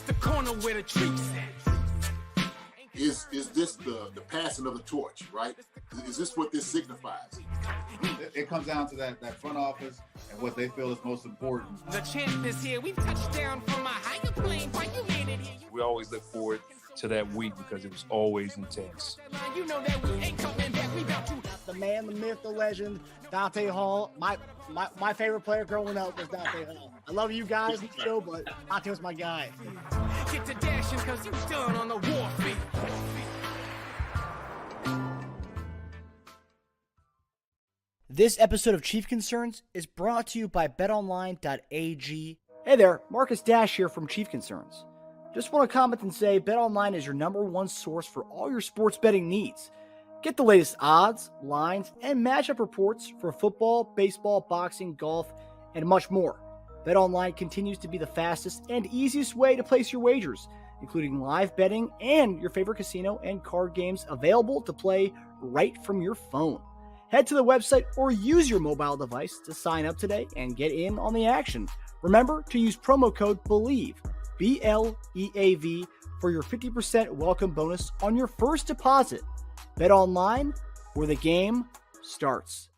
the corner where the treats at. Is this the passing of the torch, right? Is this what this signifies? It comes down to that front office and what they feel is most important. The champ is here. We've touched down from a higher plane. Why you made it here? We always look forward to that week because it was always intense. You know that we ain't coming back. We about to. The man, the myth, the legend, Dante Hall. My favorite player growing up was Dante Hall. I love you guys in the show, but Dante was my guy. Get to dashing because you done on the warfield. This episode of Chief Concerns is brought to you by betonline.ag. Hey there, Marcus Dash here from Chief Concerns. Just want to comment and say BetOnline is your #1 source for all your sports betting needs. Get the latest odds, lines, and matchup reports for football, baseball, boxing, golf, and much more. BetOnline continues to be the fastest and easiest way to place your wagers, including live betting and your favorite casino and card games available to play right from your phone. Head to the website or use your mobile device to sign up today and get in on the action. Remember to use promo code BELIEVE, BLEAV, for your 50% welcome bonus on your first deposit. Bet online, where the game starts.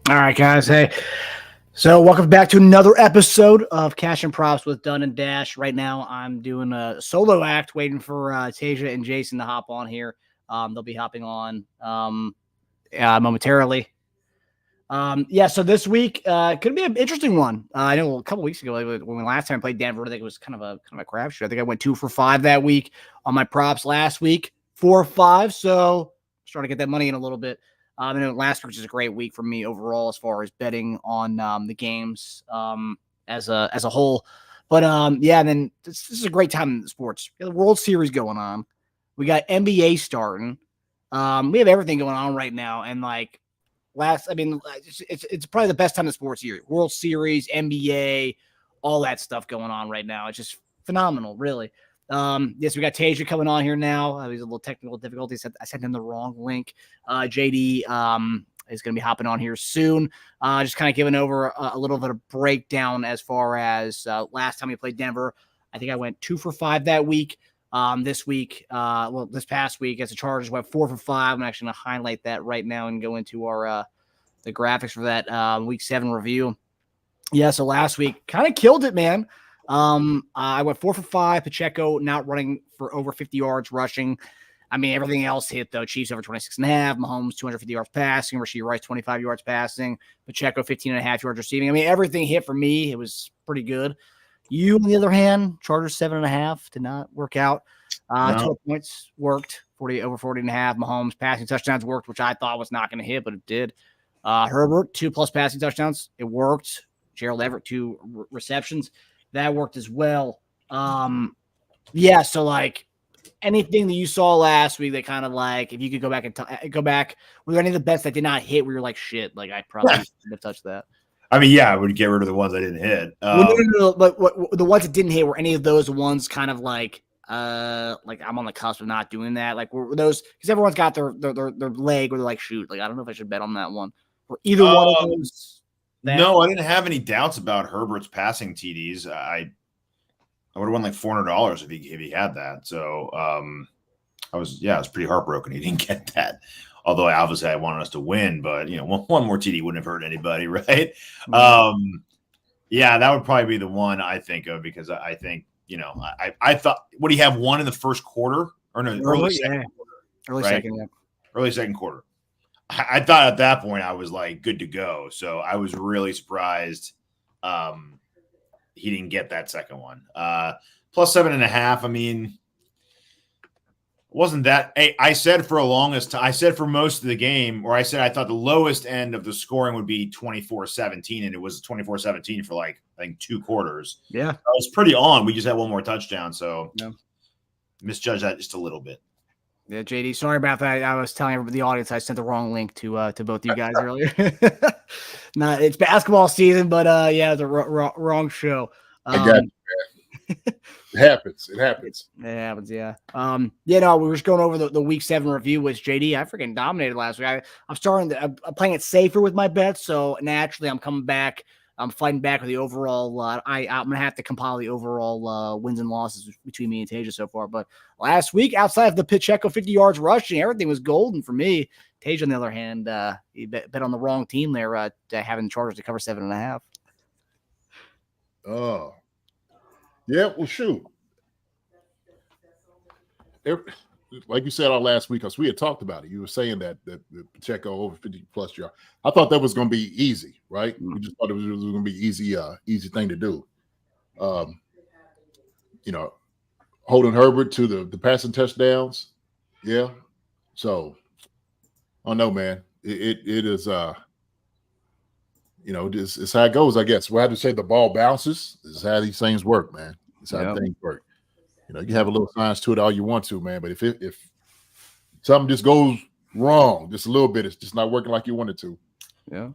All right, guys. Hey, so welcome back to another episode of Cash and Props with Dunn and Dash. Right now, I'm doing a solo act, waiting for Teja and Jason to hop on here. They'll be hopping on momentarily. So this week could be an interesting one. I know a couple weeks ago, when last time I played Denver, I think it was kind of a crapshoot. I think I went 2 for 5 that week on my props. Last week 4 or 5. So starting to get that money in a little bit. I know last week was a great week for me overall as far as betting on the games as a whole. But and then this is a great time in the sports. We got the World Series going on. We got NBA starting. We have everything going on right now. And it's probably the best time in the sports year. World Series, NBA, all that stuff going on right now. It's just phenomenal, really. Yes, we got Teja coming on here now. There's a little technical difficulty. I sent him the wrong link. JD is going to be hopping on here soon. Just kind of giving over a little bit of breakdown as far as last time we played Denver. I think I went 2 for 5 that week. This past week as the Chargers went 4 for 5. I'm actually going to highlight that right now and go into our the graphics for that week 7 review. Yeah, so last week kind of killed it, man. I went 4 for 5. Pacheco not running for over 50 yards rushing. I mean, everything else hit, though. Chiefs over 26.5. Mahomes, 250 yards passing. Rashee Rice, 25 yards passing. Pacheco, 15.5 yards receiving. I mean, everything hit for me. It was pretty good. You, on the other hand, Chargers 7.5 did not work out. 12 points worked. 40 over 40.5. Mahomes passing touchdowns worked, which I thought was not going to hit, but it did. Herbert, 2+ passing touchdowns. It worked. Gerald Everett, 2 receptions. That worked as well. So anything that you saw last week that kind of if you could go back and go back, were there any of the bets that did not hit where you're like, shit, I probably shouldn't have touched that? I mean, I would get rid of the ones I didn't hit. No. But the ones that didn't hit, were any of those ones kind of I'm on the cusp of not doing that? Were those, because everyone's got their leg where they're like, shoot, I don't know if I should bet on that one. Or either one of those. No, I didn't have any doubts about Herbert's passing TDs. I would have won $400 if he had that. So I was pretty heartbroken he didn't get that. Although obviously I wanted us to win, but one more TD wouldn't have hurt anybody, right? Mm-hmm. That would probably be the one I think of, because I think I thought, would he have one in the first quarter or no? Early second quarter. Early second quarter. I thought at that point I was good to go. So I was really surprised he didn't get that second one. Plus 7.5. I mean, wasn't that? I said for most of the game, or I said I thought the lowest end of the scoring would be 24-17, and it was 24-17 for I think 2 quarters. Yeah, I was pretty on. We just had one more touchdown, so misjudged that just a little bit. Yeah, JD, sorry about that. I was telling everybody, the audience, I sent the wrong link to both you guys earlier. Nah, it's basketball season, but yeah, it's a wrong show. I got you, man. It happens. It happens. It happens, yeah. You know, we were just going over the week 7 review with JD. I freaking dominated last week. I'm playing it safer with my bets, so naturally I'm coming back. I'm fighting back with the overall. I'm gonna have to compile the overall wins and losses between me and Teja so far. But last week, outside of the Pacheco 50 yards rushing, everything was golden for me. Teja, on the other hand, he bet on the wrong team there, having the Chargers to cover 7.5. Oh, yeah. Well, shoot. Like you said all last week, because we had talked about it. You were saying that the Pacheco over 50+ yards. I thought that was going to be easy, right? We just thought it was going to be easy thing to do. You know, holding Herbert to the passing touchdowns. Yeah. So, I don't know, man. It is you know, it's how it goes, I guess. We'll have to say the ball bounces. This is how these things work, man. It's how things work. You know, you have a little science to it all you want to, man. But if something just goes wrong, just a little bit, it's just not working like you want it to. Yeah.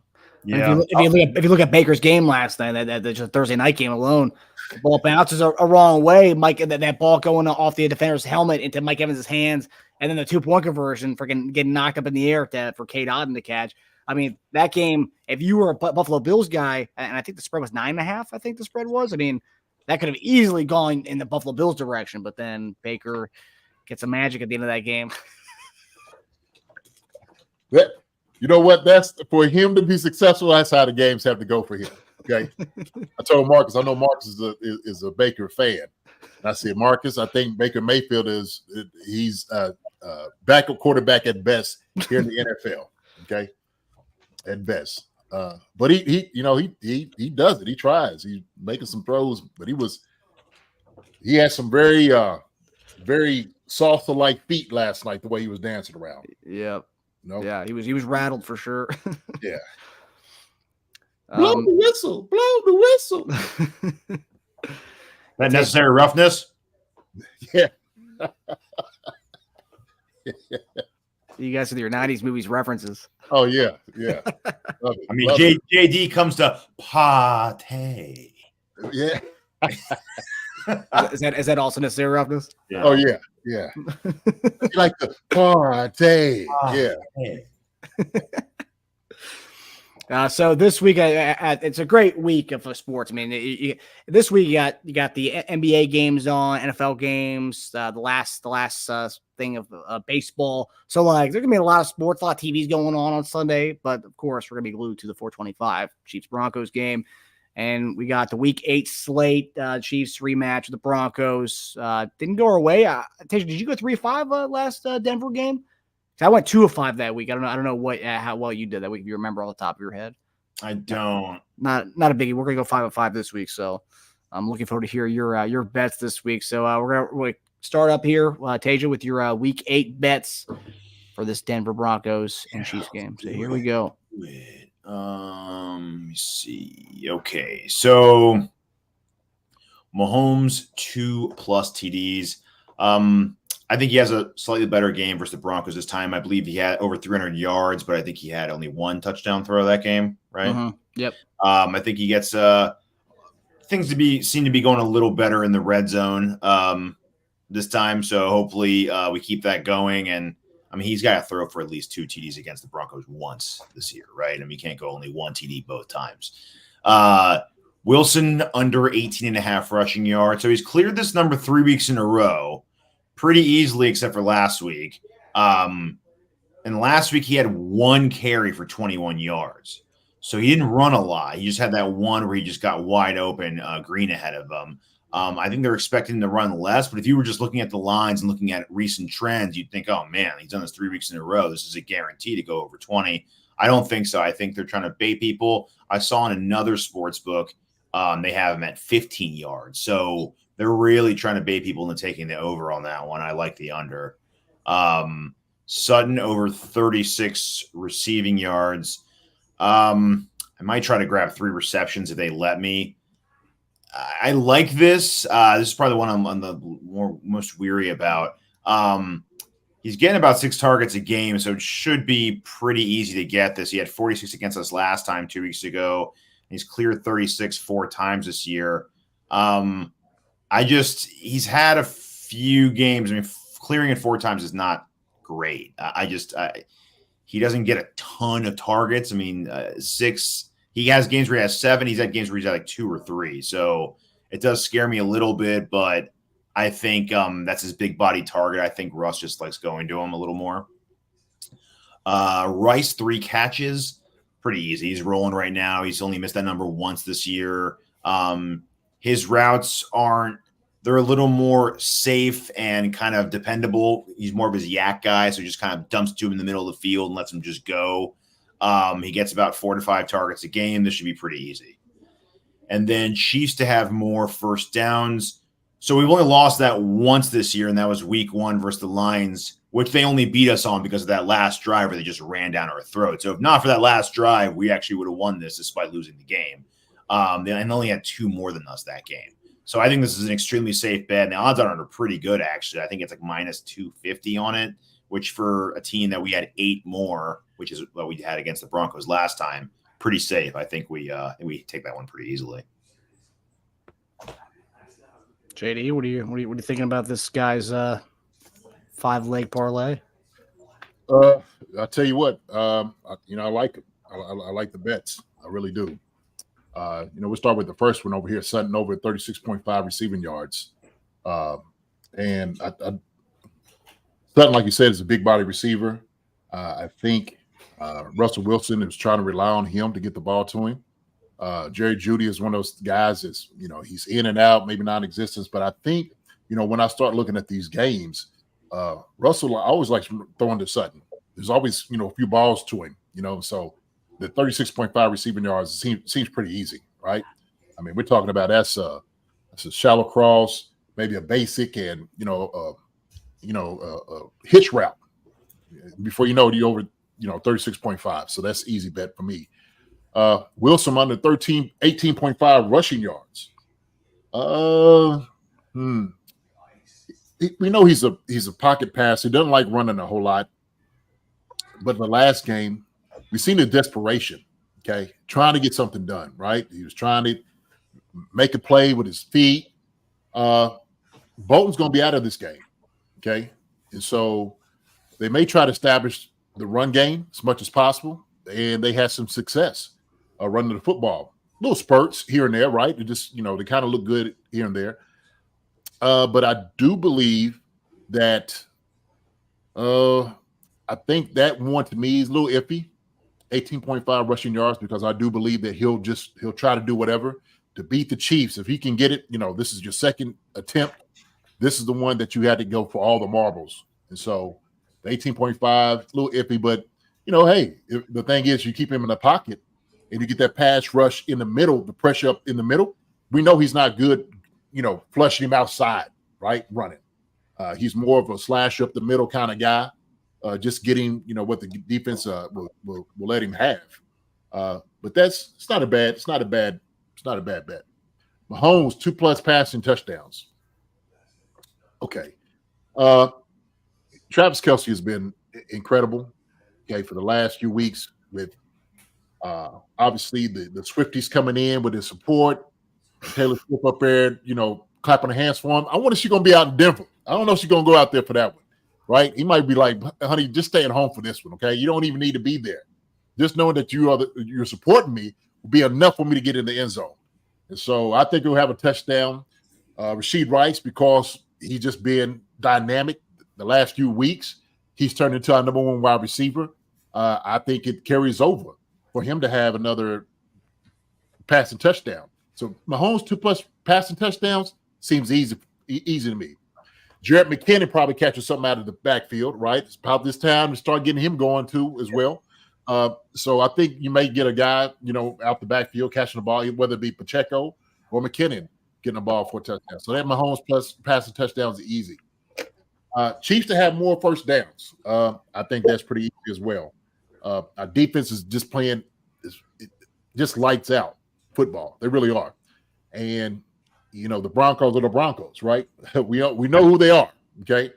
If you look at Baker's game last night, that just Thursday night game alone, the ball bounces a wrong way. That ball going off the defender's helmet into Mike Evans' hands, and then the 2-point conversion freaking getting knocked up in the air for Cade Otton to catch. I mean, that game, if you were a Buffalo Bills guy, and I think the spread was 9.5, I think the spread was. I mean, that could have easily gone in the Buffalo Bills direction, but then Baker gets some magic at the end of that game. You know what? That's for him to be successful. That's how the games have to go for him. Okay. I told Marcus, I know Marcus is a Baker fan. And I said, Marcus, I think Baker Mayfield he's backup quarterback at best here in the NFL. Okay. At best. But he does it. He tries. He's making some throws, but he had some very salsa-like feet last night, the way he was dancing around. Yep. No. Yeah, he was rattled for sure. Yeah. Blow the whistle. Blow the whistle. That necessary roughness? Yeah. You guys with your 90s movies references. Oh, yeah. Yeah. I mean, JD comes to Pate. Yeah. Is that also necessary roughness? Yeah. Oh, yeah. Yeah. You like the party. Yeah. So this week, it's a great week of sports. I mean, this week you got the NBA games on, NFL games, the last thing of baseball. So like, there's gonna be a lot of sports, a lot of TVs going on Sunday. But of course, we're gonna be glued to the 425 Chiefs Broncos game, and we got the Week 8 slate. Chiefs rematch with the Broncos. Didn't go our way. Teja, did you go 3-5 last Denver game? I went 2 of 5 that week. I don't know how well you did that week. If you remember off the top of your head, I don't. Not a biggie. We're gonna go 5 of 5 this week, so I'm looking forward to hear your bets this week. So we're gonna start up here, Teja, with your Week 8 bets for this Denver Broncos and Chiefs game. So here we go. Let me see. Okay, so Mahomes 2+ TDs. I think he has a slightly better game versus the Broncos this time. I believe he had over 300 yards, but I think he had only 1 touchdown throw that game, right? Mm-hmm. Yep. I think he gets things seem to be going a little better in the red zone this time. So hopefully we keep that going. And I mean, he's got to throw for at least 2 TDs against the Broncos once this year, right? I mean, you can't go only 1 TD both times. Wilson under 18.5 rushing yards. So he's cleared this number 3 weeks in a row pretty easily, except for last week. And last week he had 1 carry for 21 yards. So he didn't run a lot. He just had that one where he just got wide open, Green ahead of him. I think they're expecting him to run less, but if you were just looking at the lines and looking at recent trends, you'd think, oh man, he's done this 3 weeks in a row. This is a guarantee to go over 20. I don't think so. I think they're trying to bait people. I saw in another sports book, they have him at 15 yards. So they're really trying to bait people into taking the over on that one. I like the under. Sutton over 36 receiving yards. I might try to grab 3 receptions if they let me. I like this. This is probably the one I'm on the most weary about. He's getting about 6 targets a game, so it should be pretty easy to get this. He had 46 against us last time 2 weeks ago. He's cleared 36 4 times this year. He's had a few games. I mean, clearing it 4 times is not great. He doesn't get a ton of targets. I mean, 6. He has games where he has 7. He's had games where he's had like 2 or 3. So it does scare me a little bit, but I think that's his big body target. I think Russ just likes going to him a little more. Rice, 3 catches. Pretty easy. He's rolling right now. He's only missed that number once this year. His routes they're a little more safe and kind of dependable. He's more of his yak guy, so he just kind of dumps to him in the middle of the field and lets him just go. He gets about 4 to 5 targets a game. This should be pretty easy. And then Chiefs to have more first downs. So we've only lost that once this year, and that was week 1 versus the Lions, which they only beat us on because of that last drive where they just ran down our throat. So if not for that last drive, we actually would have won this despite losing the game. They only had 2 more than us that game. So I think this is an extremely safe bet. And the odds on it are pretty good, actually. I think it's like minus 250 on it, which for a team that we had 8 more, which is what we had against the Broncos last time, pretty safe. I think we take that one pretty easily. JD, what are you thinking about this guy's 5-leg parlay? I'll tell you what, I like it. I like the bets. I really do. We'll start with the first one over here, Sutton over 36.5 receiving yards. And Sutton, like you said, is a big body receiver. I think Russell Wilson is trying to rely on him to get the ball to him. Jerry Jeudy is one of those guys that's, he's in and out, maybe non-existent. But I think, when I start looking at these games, Russell always likes throwing to Sutton. There's always, a few balls to him, so the 36.5 receiving yards seems pretty easy, right? I mean, we're talking about that's a shallow cross, maybe a basic, and a hitch route. Before you know it, you're over 36.5. So that's easy bet for me. Wilson under 18.5 rushing yards. We know he's a pocket passer. He doesn't like running a whole lot. But in the last game, we've seen the desperation, okay, trying to get something done, right? He was trying to make a play with his feet. Bolton's going to be out of this game, okay? And so they may try to establish the run game as much as possible, and they had some success running the football. Little spurts here and there, right? They just, they kind of look good here and there. But I do believe that I think that one to me is a little iffy. 18.5 rushing yards, because I do believe that he'll try to do whatever to beat the Chiefs. If he can get it, this is your second attempt. This is the one that you had to go for all the marbles. And so the 18.5, a little iffy, but hey, the thing is you keep him in the pocket and you get that pass rush in the middle, the pressure up in the middle. We know he's not good, flushing him outside, right? Running. He's more of a slash up the middle kind of guy. Just getting, what the defense will let him have. But it's not a bad bet. Mahomes 2+ passing touchdowns. Okay. Travis Kelce has been incredible. Okay, for the last few weeks with obviously the Swifties coming in with his support. Taylor Swift up there, clapping her hands for him. I wonder if she's gonna be out in Denver. I don't know if she's gonna go out there for that one. Right? He might be like, honey, just stay at home for this one, okay? You don't even need to be there. Just knowing that you're supporting me will be enough for me to get in the end zone. And so I think we'll have a touchdown. Rashid Rice, because he's just been dynamic the last few weeks. He's turned into our number 1 wide receiver. I think it carries over for him to have another passing touchdown. So Mahomes 2+ passing touchdowns seems easy to me. Jarrett McKinnon probably catches something out of the backfield, right? It's about this time to start getting him going too as well. So I think you may get a guy, out the backfield catching the ball, whether it be Pacheco or McKinnon getting the ball for a touchdown. So that Mahomes plus passing touchdowns is easy. Chiefs to have more first downs. I think that's pretty easy as well. Our defense is just playing just lights out football. They really are. And the Broncos are the Broncos, right? We know who they are, okay?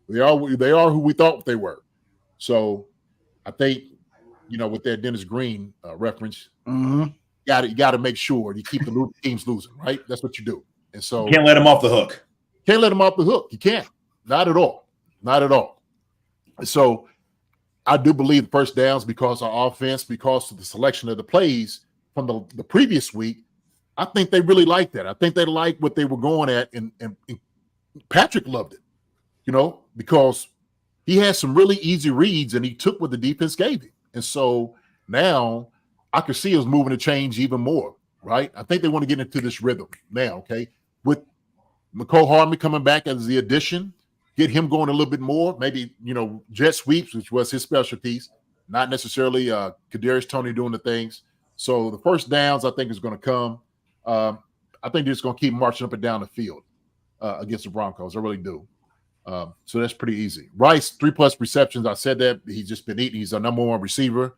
They are who we thought they were. So I think, with that Dennis Green reference, you got to make sure you keep the teams losing, right? That's what you do. And so you can't let them off the hook. Can't let them off the hook. You can't. Not at all. Not at all. So I do believe the first downs because of offense, because of the selection of the plays from the previous week, I think they really like that. I think they like what they were going at, and Patrick loved it, because he had some really easy reads and he took what the defense gave him. And so now I could see us moving to change even more, right? I think they want to get into this rhythm now, okay? With McCole Hardman coming back as the addition, get him going a little bit more, maybe, jet sweeps, which was his specialties, not necessarily Kadarius Toney doing the things. So the first downs, I think, is going to come. I think they're just going to keep marching up and down the field against the Broncos. I really do. So that's pretty easy. Rice, 3+ receptions. I said that. He's just been eating. He's our number one receiver.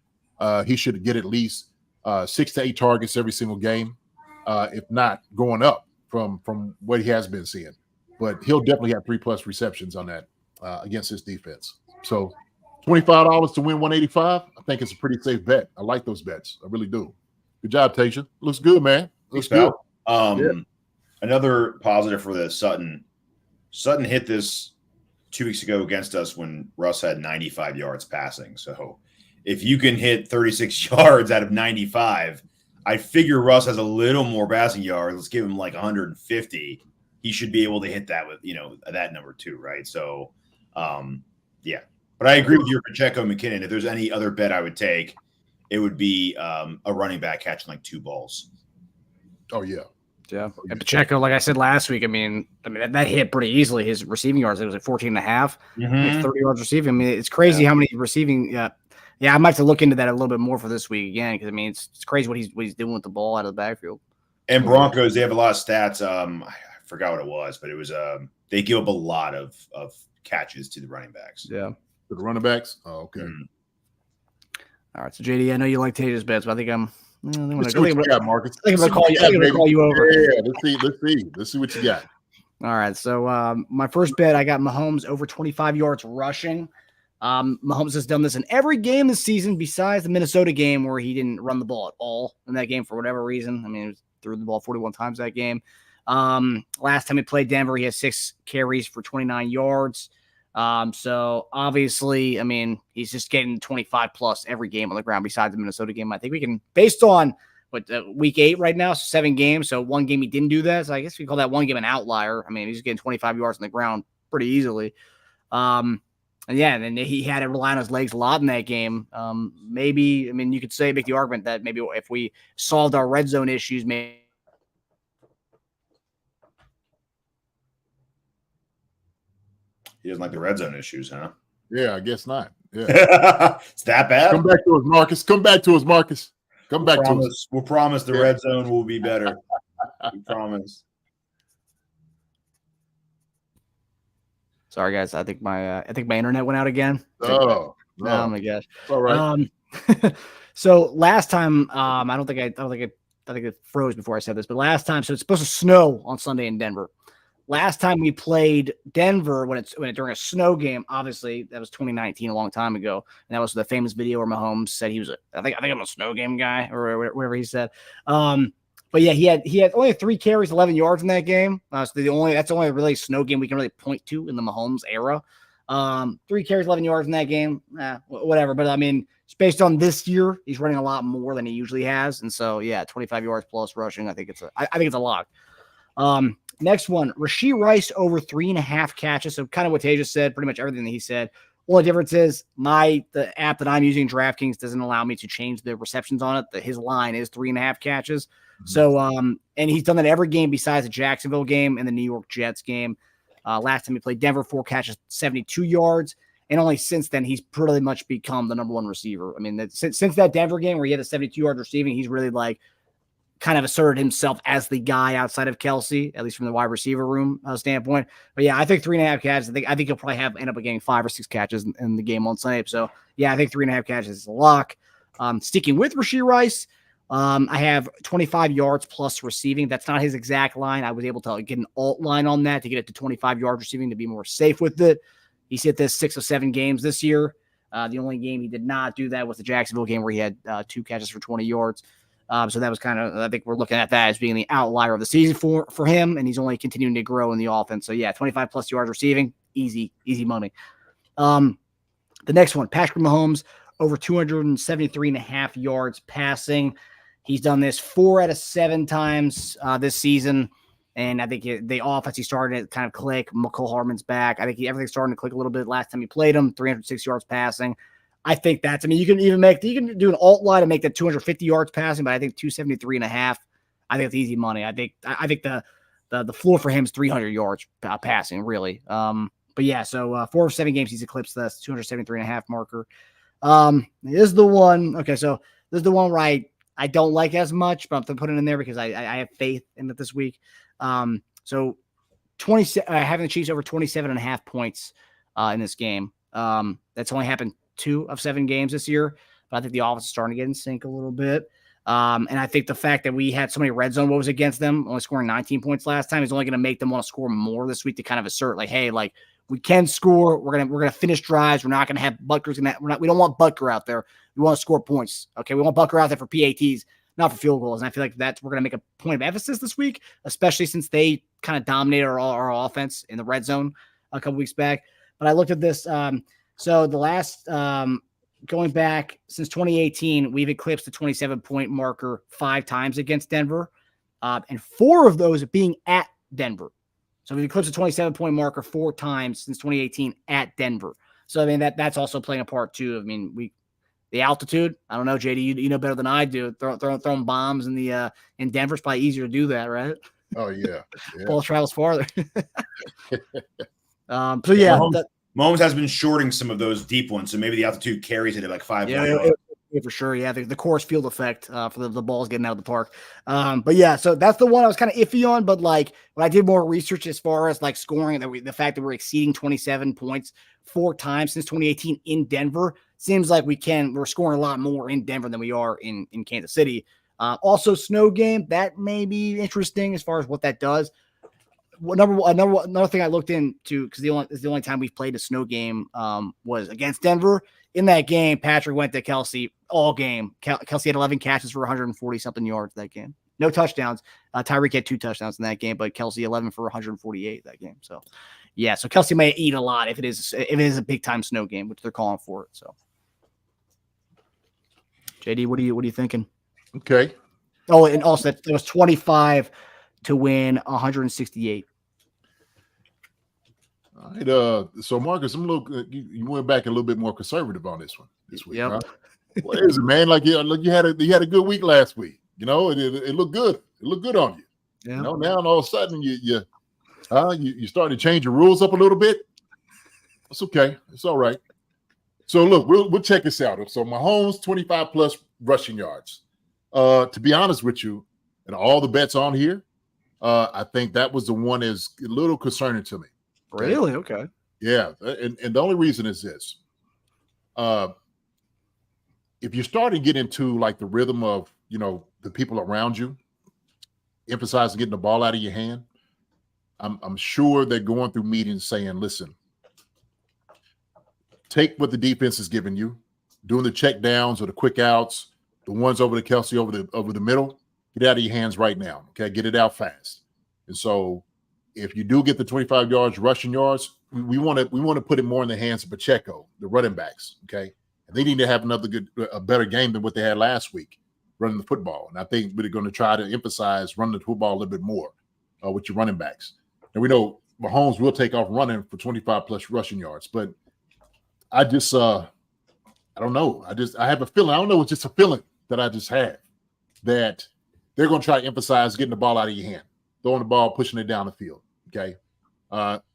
He should get at least 6 to 8 targets every single game, if not going up from what he has been seeing. But he'll definitely have 3+ receptions on that against his defense. So $25 to win 185, I think it's a pretty safe bet. I like those bets. I really do. Good job, Teja. Looks good, man. Looks good. Another positive for this, Sutton. Sutton hit this 2 weeks ago against us when Russ had 95 yards passing. So if you can hit 36 yards out of 95, I figure Russ has a little more passing yards. Let's give him like 150. He should be able to hit that with, that number too, right? So, yeah. But I agree with your Pacheco McKinnon. If there's any other bet I would take, it would be a running back catching like 2 balls. Oh, yeah. Yeah. And Pacheco, like I said last week, I mean that hit pretty easily. His receiving yards, it was like 14.5, 30 yards receiving. I mean, it's crazy how many receiving. Yeah, I might have to look into that a little bit more for this week again, because it's crazy what he's doing with the ball out of the backfield. And Broncos, they have a lot of stats. I forgot what it was, but it was they give up a lot of catches to the running backs. Yeah, to the running backs. Oh, okay. All right, so JD, I know you like Teja's bets, but I think I'm. Let's see what you got, Marcus. I think I'm gonna call you over. Yeah, let's see what you got. All right, so my first bet, I got Mahomes over 25 yards rushing. Mahomes has done this in every game this season besides the Minnesota game where he didn't run the ball at all in that game for whatever reason. I mean, he threw the ball 41 times that game. Last time he played Denver, he had 6 carries for 29 yards. So obviously, I mean, he's just getting 25 plus every game on the ground besides the Minnesota game. I think we can, based on week 8 right now, so 7 games. So one game he didn't do that. So I guess we call that one game an outlier. I mean, he's getting 25 yards on the ground pretty easily. And then he had to rely on his legs a lot in that game. Maybe, I mean, you could say, make the argument that maybe if we solved our red zone issues, maybe. He doesn't like the red zone issues, huh? Yeah, I guess not. Yeah. It's that bad? Come back to us, Marcus. Come back to us, Marcus. Come back to us. We'll promise the red zone will be better. We promise. Sorry, guys. I think my internet went out again. Oh my gosh. All right. So last time, I think it froze before I said this, but last time, so it's supposed to snow on Sunday in Denver. Last time we played Denver during a snow game, obviously that was 2019, a long time ago, and that was the famous video where Mahomes said he was I think I'm a snow game guy or whatever he said. But yeah, he had only 3 carries, 11 yards in that game. So that's the only really snow game we can really point to in the Mahomes era. 3 carries, 11 yards in that game, whatever. But I mean, it's based on this year, he's running a lot more than he usually has, and so yeah, 25 yards plus rushing. I think it's a lock. Next one, Rashee Rice over 3.5 catches. So kind of what Teja said, pretty much everything that he said. Only difference is the app that I'm using, DraftKings, doesn't allow me to change the receptions on it. His line is 3.5 catches. So, and he's done that every game besides the Jacksonville game and the New York Jets game. Last time he played Denver, 4 catches, 72 yards. And only since then, he's pretty much become the number 1 receiver. I mean, since that Denver game where he had the 72 yards receiving, he's really kind of asserted himself as the guy outside of Kelsey, at least from the wide receiver room standpoint. But yeah, I think 3.5 catches. I think he'll probably end up getting 5 or 6 catches in the game on Sunday. So yeah, I think 3.5 catches is a lock. Sticking with Rashee Rice, I have 25 yards plus receiving. That's not his exact line. I was able to get an alt line on that to get it to 25 yards receiving to be more safe with it. He's hit this 6 of 7 games this year. The only game he did not do that was the Jacksonville game where he had 2 catches for 20 yards. So that was kind of, I think we're looking at that as being the outlier of the season for him, and he's only continuing to grow in the offense. So yeah, 25 plus yards receiving, easy money. The next one, Patrick Mahomes, over 273.5 yards passing. He's done this 4 out of 7 times this season. And I think the offense, he started to kind of click. McCole Hardman's back. I think everything's starting to click a little bit last time he played him, 306 yards passing. I think that's, I mean, you can do an alt line and make that 250 yards passing, but I think 273.5, I think it's easy money. I think the floor for him is 300 yards passing, really. But yeah, so 4 of 7 games he's eclipsed the 273.5 marker. This is the one. Okay, so this is the one where I don't like as much, but I'm putting it in there because I have faith in it this week. So having the Chiefs over 27.5 points in this game. That's only happened 2 of 7 games this year, but I think the offense is starting to get in sync a little bit. And I think the fact that we had so many red zone woes against them, only scoring 19 points last time, is only going to make them want to score more this week to kind of assert, like, hey, like, we can score. We're gonna finish drives. We're not gonna have Butker's in that. We don't want Butker out there. We want to score points. Okay, we want Butker out there for PATs, not for field goals. And I feel like we're gonna make a point of emphasis this week, especially since they kind of dominated our offense in the red zone a couple weeks back. But I looked at this. So the last going back since 2018, we've eclipsed the 27-point marker 5 times against Denver, and 4 of those being at Denver. So we've eclipsed the 27-point marker 4 times since 2018 at Denver. So I mean that's also playing a part too. I mean the altitude. I don't know, JD. You know better than I do. Throwing bombs in Denver is probably easier to do that, right? Oh yeah. Ball travels farther. So yeah, Mahomes has been shorting some of those deep ones, so maybe the altitude carries it at like 5 yards. Yeah, for sure. Yeah, the course field effect for the balls getting out of the park. But yeah, so that's the one I was kind of iffy on. But like when I did more research as far as like scoring, the fact that we're exceeding 27 points 4 times since 2018 in Denver seems like we're scoring a lot more in Denver than we are in Kansas City. Also, snow game, that may be interesting as far as what that does. Another thing I looked into, because the only time we've played a snow game was against Denver. In that game, Patrick went to Kelsey all game. Kelsey had 11 catches for 140-something yards that game. No touchdowns. Tyreek had 2 touchdowns in that game, but Kelsey 11 for 148 that game. So, yeah, so Kelsey may eat a lot if it is a big-time snow game, which they're calling for it. So, JD, what are you thinking? Okay. Oh, and also it was 25 to win 168. All right, so Marcus, you went back a little bit more conservative on this one this week. Yep. Huh? What is it, man? Like you had a good week last week. You know, it looked good. It looked good on you. Yeah. You know, now all of a sudden you start to change your rules up a little bit. It's okay. It's all right. So look, we'll check this out. So Mahomes 25 plus rushing yards. To be honest with you, and all the bets on here, I think that was the one is a little concerning to me. Really? Okay. Yeah. And the only reason is this. If you start to get into like the rhythm of, the people around you, emphasizing getting the ball out of your hand, I'm sure they're going through meetings saying, listen, take what the defense is giving you, doing the check downs or the quick outs, the ones over to Kelsey over the middle, get out of your hands right now. Okay. Get it out fast. And so if you do get the 25 yards rushing yards, we want to put it more in the hands of Pacheco, the running backs. Okay. And they need to have a better game than what they had last week running the football. And I think we're going to try to emphasize running the football a little bit more with your running backs. And we know Mahomes will take off running for 25 plus rushing yards, but I just, I don't know. I have a feeling. I don't know. It's just a feeling that I just have that they're going to try to emphasize getting the ball out of your hand, throwing the ball, pushing it down the field. Okay.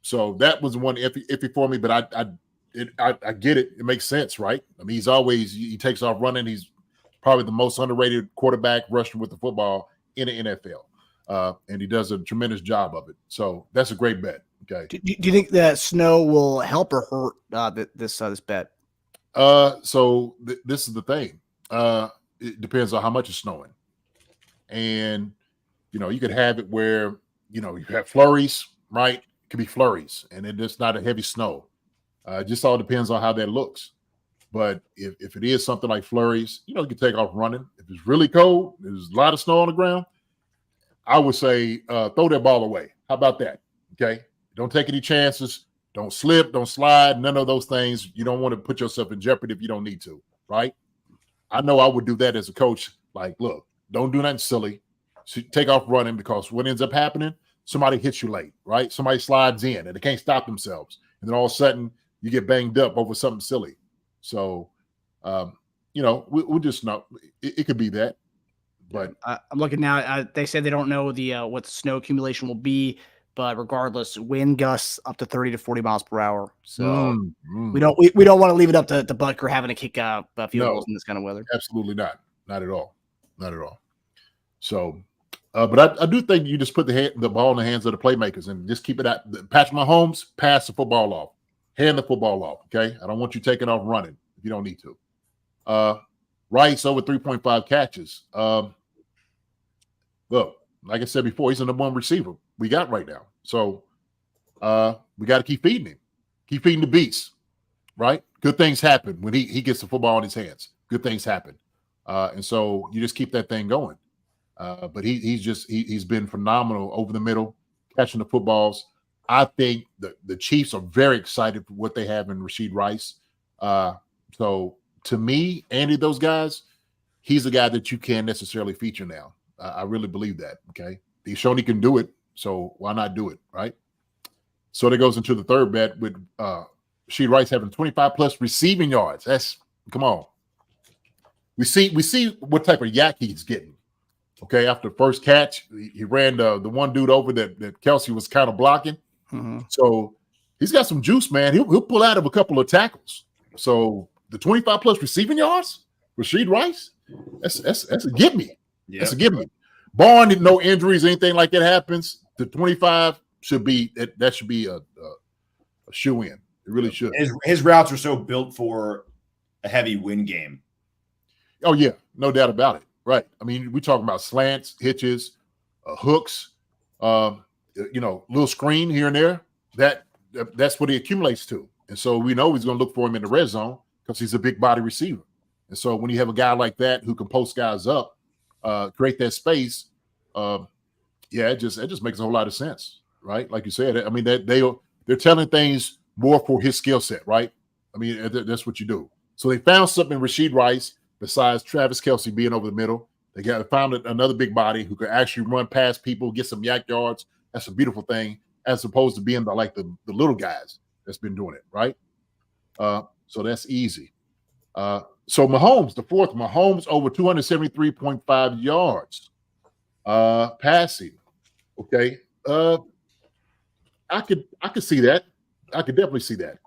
So that was one iffy for me, but I get it. It makes sense, right? I mean, he takes off running. He's probably the most underrated quarterback rushing with the football in the NFL. And he does a tremendous job of it. So that's a great bet. Okay. Do you think that snow will help or hurt this bet? So this is the thing. It depends on how much is snowing. And, you could have it where, you have flurries, right? It could be flurries and it's not a heavy snow. It just all depends on how that looks. But if it is something like flurries, you can take off running. If it's really cold, there's a lot of snow on the ground, I would say throw that ball away. How about that? Okay. Don't take any chances. Don't slip. Don't slide. None of those things. You don't want to put yourself in jeopardy if you don't need to, right? I know I would do that as a coach. Like, look, don't do nothing silly. Take off running, because what ends up happening, somebody hits you late, right? Somebody slides in and they can't stop themselves. And then all of a sudden you get banged up over something silly. So, we'll just know it could be that. But I'm looking now. They said they don't know what the snow accumulation will be, but regardless, wind gusts up to 30 to 40 miles per hour. So we don't want to leave it up to Butker having to kick field goals in this kind of weather. Absolutely not. Not at all. Not at all. So, but I do think you just put the ball in the hands of the playmakers and just keep it at Patrick Mahomes, pass the football off, hand the football off. Okay. I don't want you taking off running if you don't need to. Rice over 3.5 catches. Look, like I said before, he's the number one receiver we got right now. So we got to keep feeding him. Keep feeding the beast, right? Good things happen when he gets the football in his hands. Good things happen. And so you just keep that thing going. But he's been phenomenal over the middle, catching the footballs. I think the Chiefs are very excited for what they have in Rashid Rice. So to me, Andy, those guys, he's a guy that you can't necessarily feature now. I really believe that. Okay. He's shown he can do it. So why not do it? Right. So that goes into the third bet with Rashid Rice having 25 plus receiving yards. Come on. We see what type of yak he's getting. Okay. After the first catch, he ran the one dude over that Kelsey was kind of blocking. Mm-hmm. So he's got some juice, man. He'll pull out of a couple of tackles. So the 25 plus receiving yards, Rashid Rice, that's a give me. Yep. That's a give me. Barring no injuries, anything like that happens, the 25 should be a shoe in. It really should. His routes are so built for a heavy wind game. Oh yeah, no doubt about it. Right. I mean, we're talking about slants, hitches, hooks, little screen here and there. That's what he accumulates to. And so we know he's going to look for him in the red zone because he's a big body receiver. And so when you have a guy like that who can post guys up, create that space, it just makes a whole lot of sense, right? Like you said, I mean, they're telling things more for his skill set, right? I mean, that's what you do. So they found something in Rashid Rice besides Travis Kelsey being over the middle. They found another big body who could actually run past people, get some yak yards. That's a beautiful thing, as opposed to being the little guys that's been doing it, right? So that's easy. So Mahomes, the fourth, Mahomes over 273.5 yards passing. Okay. I could see that. I could definitely see that.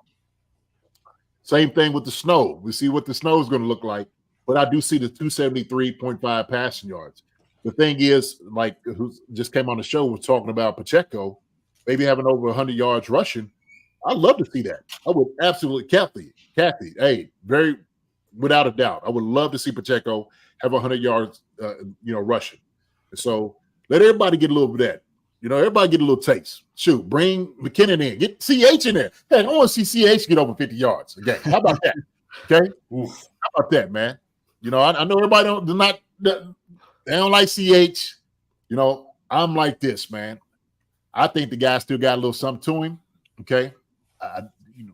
Same thing with the snow. We see what the snow is going to look like, but I do see the 273.5 passing yards. The thing is, like who just came on the show was talking about Pacheco, maybe having over 100 yards rushing. I'd love to see that. I would absolutely, Kathy, hey, very without a doubt, I would love to see Pacheco have 100 yards, rushing. And so let everybody get a little bit of that. Everybody get a little taste. Shoot, bring McKinnon in. Get CH in there. Hey, I want to see CH get over 50 yards a game. How about that? Okay? Oof. How about that, man? I know everybody they don't like CH. I'm like this, man. I think the guy still got a little something to him. Okay? I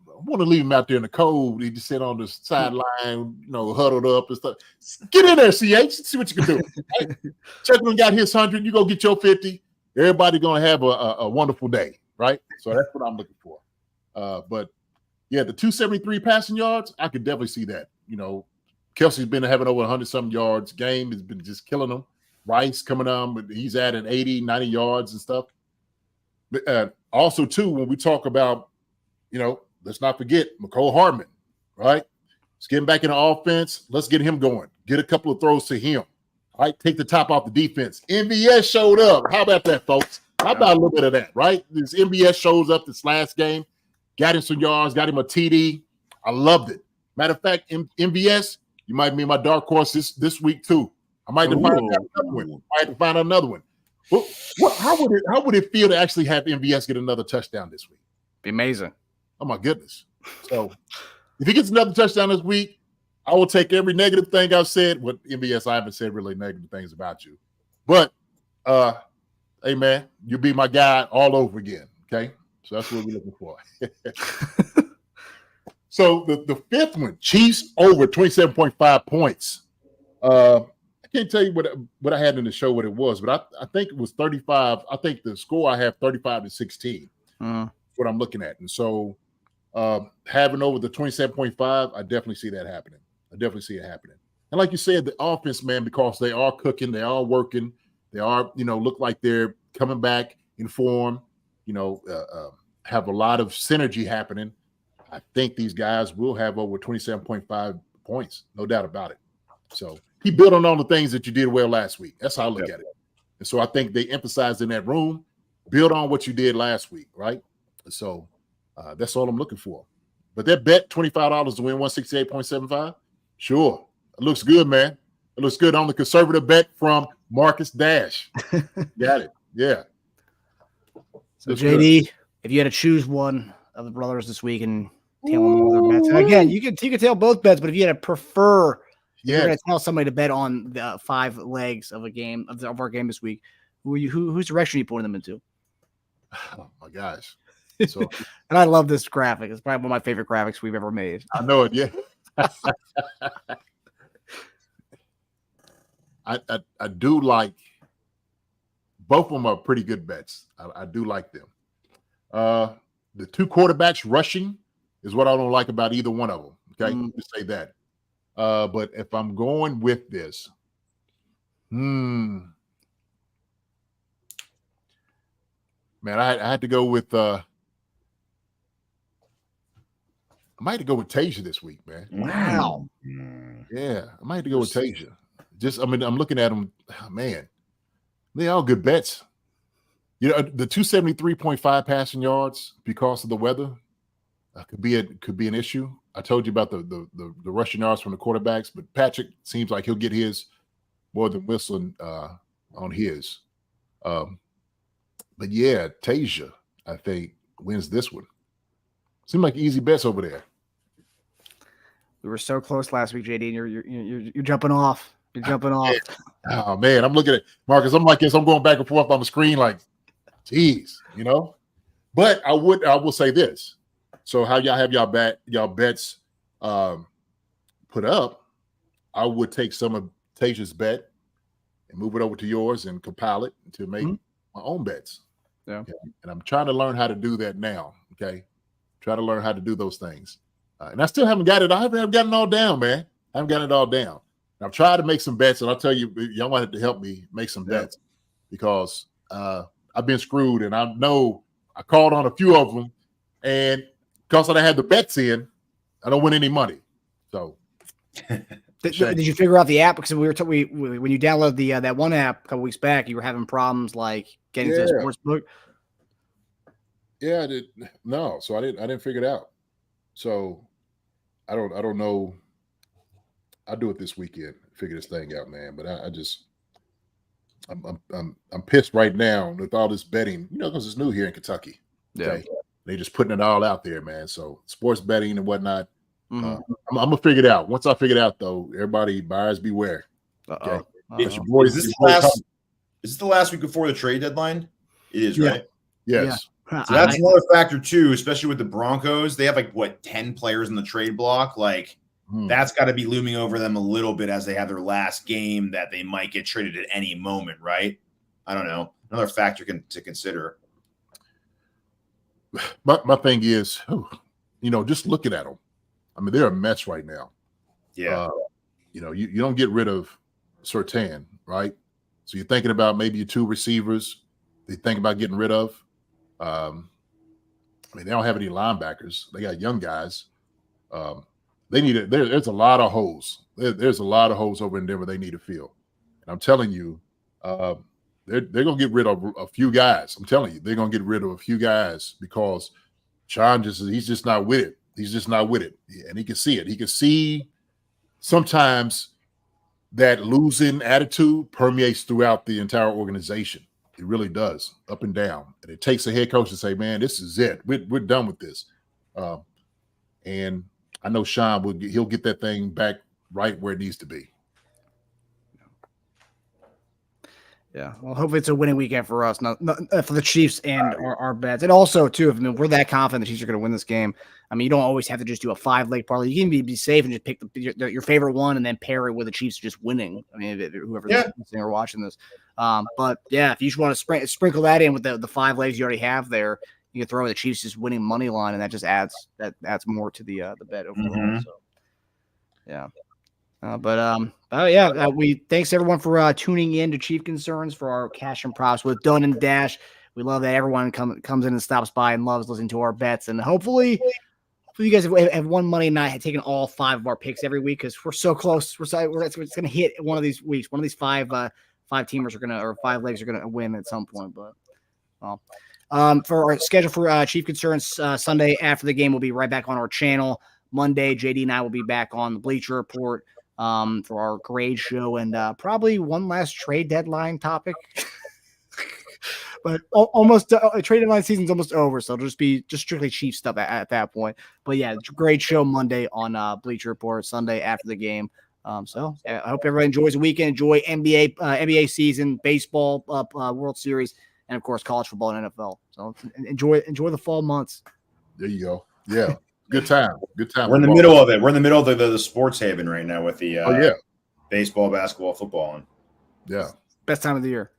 want to leave him out there in the cold. He just sit on the sideline, huddled up and stuff. Get in there, CH. See what you can do. Right? Chapman got his 100. You go get your 50. Everybody going to have a wonderful day, right? So that's what I'm looking for. But, yeah, the 273 passing yards, I could definitely see that. Kelsey's been having over 100-something yards. Game has been just killing them. Rice coming on, but he's adding 80, 90 yards and stuff. But, also, too, when we talk about, let's not forget McCole Hardman, right? He's getting back in the offense. Let's get him going. Get a couple of throws to him. All right, take the top off the defense. MVS showed up. How about that, folks? How about a little bit of that, right? This MVS shows up this last game, got him some yards, got him a TD. I loved it. Matter of fact, MVS, you might be my dark horse this week too. I might have to find another one. How would it feel to actually have MVS get another touchdown this week? Be amazing. Oh my goodness. So if he gets another touchdown this week, I will take every negative thing I've said. What MBS, I haven't said really negative things about you. But hey man, you'll be my guy all over again. Okay. So that's what we're looking for. So the fifth one, Chiefs over 27.5 points. I can't tell you what I had in the show, what it was, but I think it was 35. I think the score I have 35-16. What I'm looking at. And so having over the 27.5, I definitely see that happening. I definitely see it happening. And like you said, the offense, man, because they are cooking, they are working, they are, look like they're coming back in form, have a lot of synergy happening. I think these guys will have over 27.5 points, no doubt about it. So he built on all the things that you did well last week. That's how I look at it. And so I think they emphasized in that room, build on what you did last week, right? So that's all I'm looking for. But that bet, $25 to win 168.75, sure. It looks good, man. It looks good on the conservative bet from Marcus Dash. Got it. Yeah. So JD, if you had to choose one of the brothers this week and tail one of their bets, and again, you can tail both bets, but if you had to prefer, you're going to tell somebody to bet on the 5 legs of a game of our game this week, whose direction are you pointing them into? Oh my gosh. So, and I love this graphic. It's probably one of my favorite graphics we've ever made. I know it, yeah. I do like both of them are pretty good bets. I do like them. The 2 quarterbacks rushing is what I don't like about either one of them. Okay, just say that. But if I'm going with this, man, I had to go with I might have to go with Teja this week, man. Wow. Yeah, I might have to go with Teja. I'm looking at them, man. They all good bets. The 273.5 passing yards because of the weather could be an issue. I told you about the rushing yards from the quarterbacks, but Patrick seems like he'll get his more than whistling on his. But yeah, Teja, I think, wins this one. Seemed like easy bets over there. We were so close last week, JD, and you're jumping off. You're jumping off. Oh man, I'm looking at Marcus. I'm like this. I'm going back and forth on the screen, like, geez, But I will say this. So how y'all have y'all bets put up? I would take some of Teja's bet and move it over to yours and compile it to make my own bets. Yeah. Okay? And I'm trying to learn how to do that now. Okay, try to learn how to do those things. And I still haven't got it. I haven't gotten it all down, man. I haven't gotten it all down. I've tried to make some bets, and I'll tell you, y'all might have to help me make some bets because I've been screwed, and I know I called on a few of them, and because I had the bets in, I don't win any money. So, did you figure out the app? Because when you download the that one app a couple weeks back, you were having problems like getting to the sports book. Yeah, I did. No, so I didn't figure it out. So I don't know. I'll do it this weekend, figure this thing out, man. But I'm pissed right now with all this betting, because it's new here in Kentucky. Okay? Yeah. They just putting it all out there, man. So sports betting and whatnot. I'm gonna figure it out. Once I figure it out, though, everybody buyers beware. Okay. Is this the last week before the trade deadline? It is, right? Yes. Yeah. So that's another factor too, especially with the Broncos. They have 10 players in the trade block. That's got to be looming over them a little bit as they have their last game that they might get traded at any moment, right? I don't know. Another factor to consider. My thing is, just looking at them. I mean, they're a mess right now. Yeah. You don't get rid of Surtain, right? So you're thinking about maybe your 2 receivers. They think about getting rid of. They don't have any linebackers. They got young guys. They need it. There's a lot of holes. There's a lot of holes over in Denver they need to fill. And I'm telling you, they're going to get rid of a few guys. I'm telling you, they're going to get rid of a few guys because Sean he's just not with it. He's just not with it. And he can see it. He can see sometimes that losing attitude permeates throughout the entire organization. It really does, up and down. And it takes a head coach to say, man, this is it. We're done with this. and I know Sean he'll get that thing back right where it needs to be. Yeah, well, hopefully it's a winning weekend for us, not for the Chiefs and our bets. And also, too, if we're that confident the Chiefs are going to win this game, I mean, you don't always have to just do a 5-leg parlay. You can be safe and just pick your favorite one and then pair it with the Chiefs just winning. I mean, whoever's listening or watching this. But, yeah, if you just want to sprinkle that in with the 5 legs you already have there, you can throw the Chiefs just winning money line, and that just adds more to the bet overall. Mm-hmm. So, yeah. We thanks everyone for tuning in to Chief Concerns for our cash and props with Dunn and Dash. We love that everyone comes in and stops by and loves listening to our bets. And hopefully you guys have won money and not taken all 5 of our picks every week because we're so close. It's going to hit one of these weeks. One of these 5 teamers or 5 legs are going to win at some point. But for our schedule for Chief Concerns Sunday after the game, we'll be right back on our channel. Monday, JD and I will be back on the Bleacher Report for our grade show and probably one last trade deadline topic. But almost trade deadline season's almost over, so it'll just be strictly Chiefs stuff at that point. But yeah, grade show Monday on Bleacher Report, Sunday after the game. So I hope everybody enjoys the weekend. Enjoy NBA season, baseball, World Series, and of course college football and NFL. So enjoy the fall months. There you go. Yeah. Good time. We're in the middle of it. We're in the middle of the sports haven right now with the baseball, basketball, football. Yeah. Best time of the year.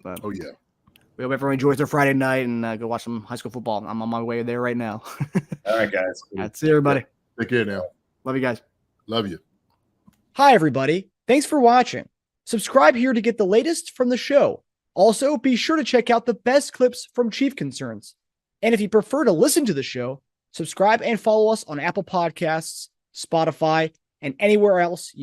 But we hope everyone enjoys their Friday night and go watch some high school football. I'm on my way there right now. All right, guys. That's it, everybody. Take care now. Love you guys. Love you. Hi, everybody. Thanks for watching. Subscribe here to get the latest from the show. Also, be sure to check out the best clips from Chief Concerns. And if you prefer to listen to the show, subscribe and follow us on Apple Podcasts, Spotify, and anywhere else you